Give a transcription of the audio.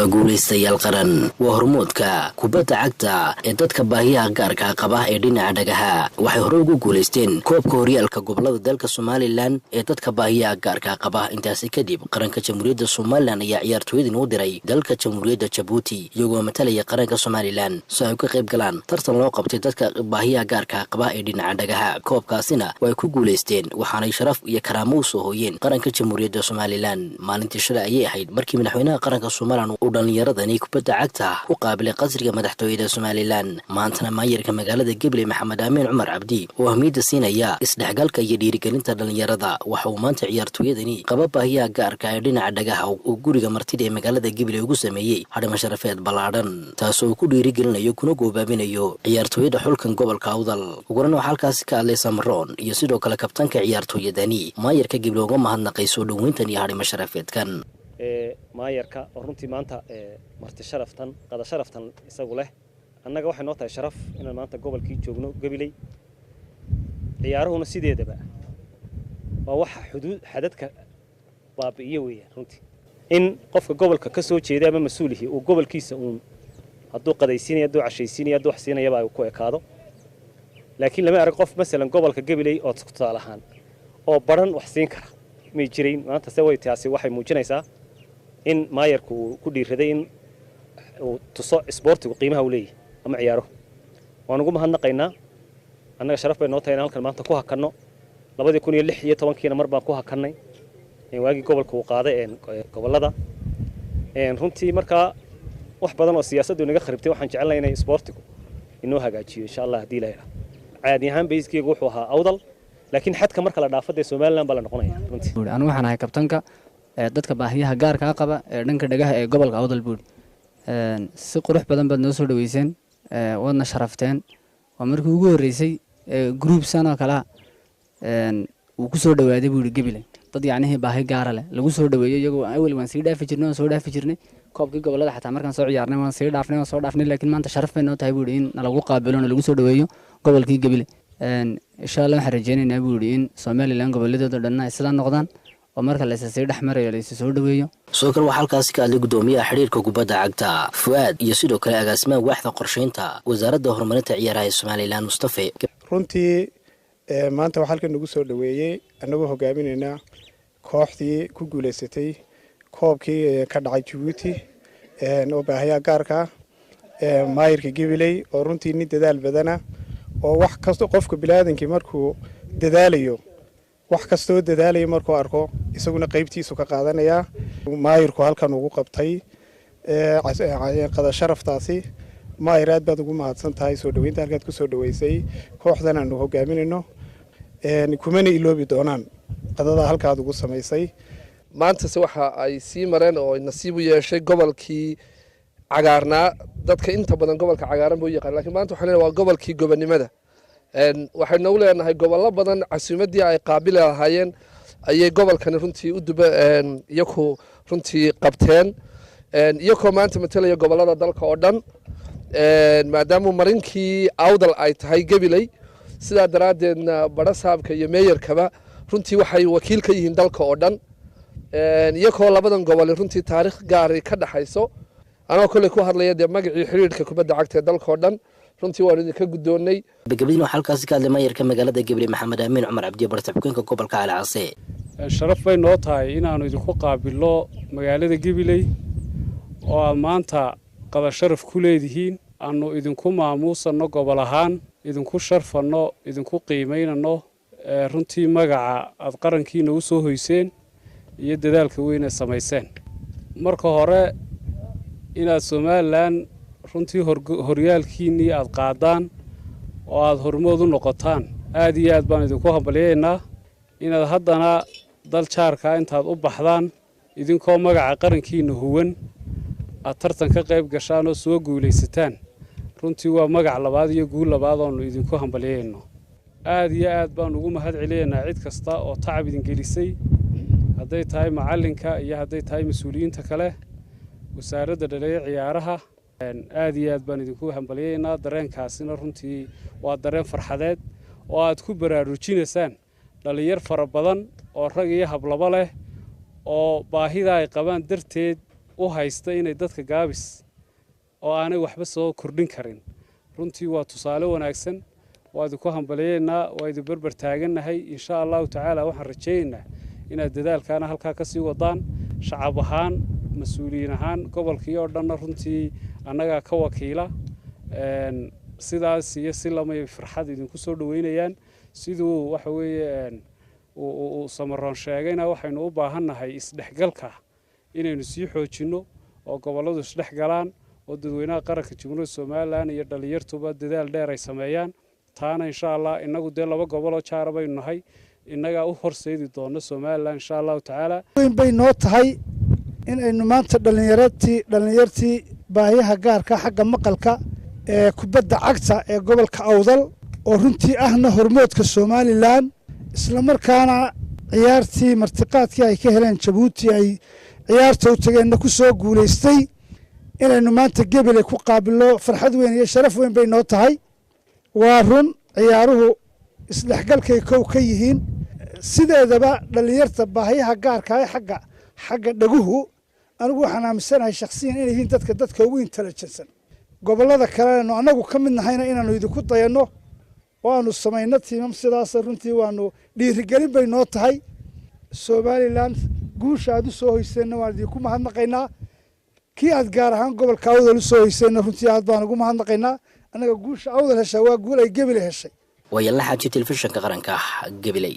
guulaystayaal qaran waa hormoodka kubadda cagta ee dadka baahiyaha gaarka qaba ee dhinaca dhagaha waxay hore ugu guulaysteen koobka horyaalka gobolada dalka Soomaaliland ee dadka baahiyaha gaarka qaba intaas kadib qaranka Jamhuuriyadda Soomaaliland ayaa ciyaartooyada u diray dalka Jamhuuriyadda Djibouti iyagoo matalaya qaranka Soomaaliland si ay ka qayb galaan tartan loo qabtay dadka baahiyaha gaarka qaba ee dhinaca dhagaha koobkaasina way ku guulaysteen waxaana sharaf iyo karaamo u soo hooyeen qaranka Jamhuuriyadda Soomaaliland maalintii shalay ayay ahayd markii madaxweynaha qaranka Soomaaliland uu dhalinyaradani kubadda cagta u qaabilay qasriga madaxtooyada Soomaaliland maantana maayirka magaalada Gabley Maxamed Amiin Cumar Cabdi oo ahmiyada siinaya isdhexgalka iyo dhiirigelinta dhalinyarada waxa uu maanta ciyaartooyadani qaba baahiyaha gaarka ee dhinaca dhagaha uu guriga martida ee magaalada Gabley ugu sameeyay hadhama sharafeed ballaaran taasoo ku dhiirigelinayo kuna goobaabinayo ciyaartooyada xulkan gobolka Awdal ugu horreyn waxa halkaas ka hadlay Samroon iyo sidoo kale kabtanka ciyaartooyadani maayirka Gabley uga mahadnaqay soo dhaweyntan iyo hadhama sharafeedkan maayarka runtii maanta marti sharaftan qada sharaftan isagu leh annaga waxay noo tahay sharaf inaan maanta gobolkii joogno Gabley ciyaaruhuna sideedaba waa waxa xadadka baabi'iyo weeyaan runtii in qofka gobolka ka soo jeeda ama mas'uulihi uu gobolkiisa hadduu qadaysiinayo hadduu cashaysiinayo hadduu wax siinayaba ay ku ekaado laakiin lama arag qof masalan gobolka Gabley oo tusaale ahaan oo baran wax siin kara ma jireen maanta se way taasi waxay muujinaysaa in maayarku ku dhiiraday in uu tuso isboortigu qiimaha uu leeyahay ama ciyaaro waan ugu mahadnaqaynaa annaga sharaf bay noo tahay in halkan maanta ku hakanno 2016 mar baan ku hakannay waagii gobolka uu qaaday gobolada runtii markaa wax badan oo siyaasaddu naga kharibtay waxaan jecelnahay in isboortigu inoo hagaajiyo insha Allah hadii la yiraahdo caadi ahaan bayskiigu wuxuu ahaa Awdal laakiin xadka marka la dhaafay Soomaaliland baa la noqonaya runtii anigu waxaan ahay kabtanka dadka baahiyaha gaarka qaba ee dhanka dhagaha ee gobolka Awdal buur si qurux badan baad noo soo dhaweyseen wadna sharafteen waa markii ugu horeysay group sana kala uu ku soo dhawaaday buur Gabley dad yacni baahi gaar leh lagu soo dhaweeyo iyagoo awal waan sii dhaafi jirnay koobkii gobolada xataa markaan soo ciyaarnay waan sii dhaafnay laakiin maanta sharaf bay noo tahay buur in lagu qaabilo lagu soo dhaweeyo gobolkii Gabley insha Allah waxaan rajaynaynaa buur in Soomaaliland goboladooda dhan ay isla noqdaan oo marka la isii dhaxmarayo la isii soo dhaweeyo soo kale waxa halkaas ka hadlay gudoomiyaha xiriirka kubadda cagta Fuad iyo sidoo kale agaasimaha waaxda qorsheynta wasaaradda horumarinta ciyaaraha Soomaaliland Mustafa runtii maanta waxa halkan nagu soo dhaweeyay anagoo hogaaminayna kooxdii ku guuleysatay koobkii ka dhacay Djibouti oo baahiyaha gaarka maayirka Gabley oo runtii ni dadaal badana oo wax kasto qofka bilaadanki markuu dadaalayo wax kasto dadaalayo markuu arko isaguna qaybtiisu ka qaadanaya maayirku halkan ugu qabtay qada sharaftaasi maayir aad baad ugu mahadsan tahay soo dhaweynta halkaad ku soo dhaweysay kooxdan aanu hogaaminayno kumana iloobi doonaan qadada halkaad ugu samaysay maanta waxa ay sii mareen oo nasiib u yeeshay gobolkii cagaarnaa dadka inta badan gobolka cagaaran buu yaqaan laakiin maanta waxaan waa gobolkii gobonimada waxaynu u leenahay gobollo badan casuumadii ay qaabili lahaayeen ayay gobolkan runtii u duba iyagu runtii qabteen iyagoo maanta matalaya gobollada dalka oo dhan maadaama marinkii Awdal ay tahay Gabley sidaa daraadeedna barasaabka iyo meeyarkaba runtii waxay wakiil ka yihiin dalka oo dhan iyagoo labadan gobol runtii taariikh gaar ah ka dhaxayso anoo kale ku hadlaya magacii xiriirka kubadda cagta ee dalka oo dhan runtii waan idinka gudoonay Gabley waxa halkaas ka hadlay maayirka magaalada Gabley Maxamed Amiin Cumar Cabdi bartamaanka gobolka Alcaase sharaf bay noo tahay inaanu idinku qaabilo magaalada Gabley oo maanta qada sharaf ku leedihiin aanu idinku maamuusano gobol ahaan idinku sharfano idinku qiimeynano runtii magaca aad qarankiina u soo hoyseen iyo dadaalka weyn ee sameyseen marka hore inaad Soomaaliland runtii horyaalkiinii aad qaadaan oo aad hormood u noqotaan aad iyo aad baan idinku hambalyeynaa inaad haddana dal jaarka intaad u baxdaan idinkoo magaca qarankiina huwan aad tartan ka qayb gashaan oo soo guulaysataan runtii waa magac labaad iyo guul labaad oo idinku hambalyeyno aad iyo aad baan ugu mahad celinaynaa cid kasta oo tacab idin gelisay hadday tahay macalinka iyo hadday tahay mas'uuliyiinta kale wasaaradda dhalinyarada ciyaaraha aad iyo aad baan idinku hambalyeynaa dareenkaasina runtii waa dareen farxadeed oo aad ku baraarujinaysaan dhalinyar fara badan oo rag iyo hablaba leh oo baahida ay qabaan darteed u haysta inay dadka gaabis oo aanay waxba soo kordhin karin runtii waa tusaale wanaagsan waa idinku hambaliyeynaa waa idin barbar taagannahay insha allahu tacaala waxaan rajaynaynaa inaad dadaalkaana halkaa ka sii wadaan shacab ahaan mas-uuliyiin ahaan gobolkii oo dhanna runtii annagaa ka wakiila sidaas iyo si lamay farxad idinku soo dhaweynayaan siduu waxa weeye uu Samaroon sheegayna waxaynu u baahannahay isdhexgalka inaynu sii xoojino oo goboladu isdhexgalaan oo dadweynaha qaranka Jamhuuriyadda Soomaaliland iyo dhalinyartuba dadaal dheer ay sameeyaan taana insha Allah inagu de laba gobol oo jaar baynu nahay inaga u horseedi doono Soomaaliland insha Allah taala weyn bay noo tahay in aynu maanta dhalinyartii baahiyaha gaarka xagga maqalka ee kubadda cagta ee gobolka Awdal oo runtii ahna hormoodka Soomaaliland isla markaana ciyaartii martiqaadkii ay ka heleen Djibouti ay ciyaarta u tageen ku soo guuleystay inaynu maanta Gabiley ku qaabilo farxad weyn iyo sharaf weyn bay noo tahay waa run ciyaaruhu isdhexgalkay kow ka yihiin sideedaba dhalinyarta baahiyaha gaarka ah xagga dhaguhu anigu waxaan aaminsanahay shakhsiyan inay yihiin dadka ugu intelligentsan gobolada kale anagu ka mid nahayna inaanu idinku dayano waanu samayno tiimam sidaas runtii waanu dhiirigelin bay noo tahay Soomaaliland guusha aad u soo hoyseen waan idinku mahadnaqaynaa kii aad gaar ahaan gobolka Awdal u soo hoyseen runtii aad baan ugu mahadnaqaynaa anaga guusha Awdal heshay waa guul ay Gabiley heshay wayalla xaji telefishinka qaranka Gabiley